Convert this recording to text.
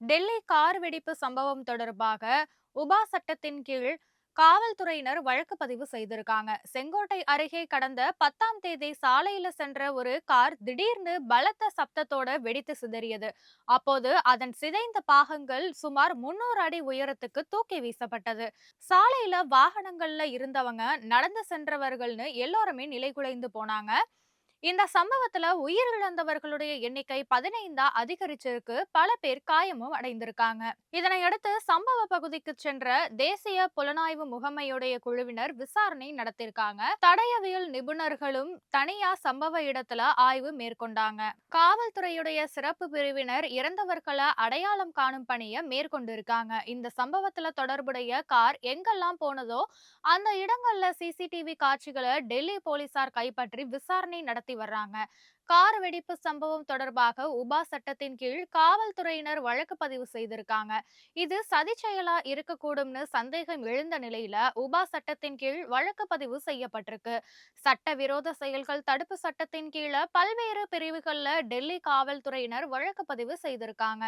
Delhi car வெடிப்பு சம்பவம் தொடர்பாக உபா சட்டத்தின் கீழ் காவல்துறையினர் வழக்கு பதிவு செய்திருக்காங்க. செங்கோட்டை அருகே கடந்த 10ஆம் தேதி சாலையில சென்ற ஒரு கார் திடீர்னு பலத்த சப்தத்தோட வெடித்து சிதறியது. அப்போது அதன் சிதைந்த பாகங்கள் சுமார் 300 அடி உயரத்துக்கு தூக்கி வீசப்பட்டது. சாலையில வாகனங்கள்ல இருந்தவங்க, நடந்து சென்றவர்கள்னு எல்லாருமே நிலைகுலைந்து போனாங்க. இந்த சம்பவத்துல உயிரிழந்தவர்களுடைய எண்ணிக்கை 15ஆ அதிகரிச்சிருக்கு. பல பேர் காயமும் அடைந்திருக்காங்க. இதனையடுத்து சம்பவ பகுதிக்கு சென்ற தேசிய புலனாய்வு முகமையுடைய குழுவினர் விசாரணை நடத்தியிருக்காங்க. தடயவியல் நிபுணர்களும் தனியா சம்பவ இடத்துல ஆய்வு மேற்கொண்டாங்க. காவல்துறையுடைய சிறப்பு பிரிவினர் இறந்தவர்களை அடையாளம் காணும் பணியை மேற்கொண்டிருக்காங்க. இந்த சம்பவத்துல தொடர்புடைய கார் எங்கெல்லாம் போனதோ அந்த இடங்கள்ல சிசிடிவி காட்சிகளை டெல்லி போலீசார் கைப்பற்றி விசாரணை நடத்தி வர்றாங்க. கார் வெடிப்பு சம்பவம் தொடர்பாக உபா சட்டத்தின் கீழ் காவல்துறையினர் வழக்கு பதிவு செய்திருக்காங்க. இது சதி செயலா இருக்கக்கூடும்னு சந்தேகம் எழுந்த நிலையில உபா சட்டத்தின் கீழ் வழக்கு பதிவு செய்யப்பட்டிருக்கு. சட்டவிரோத செயல்கள் தடுப்பு சட்டத்தின் கீழ பல்வேறு பிரிவுகள்ல டெல்லி காவல்துறையினர் வழக்கு பதிவு செய்திருக்காங்க.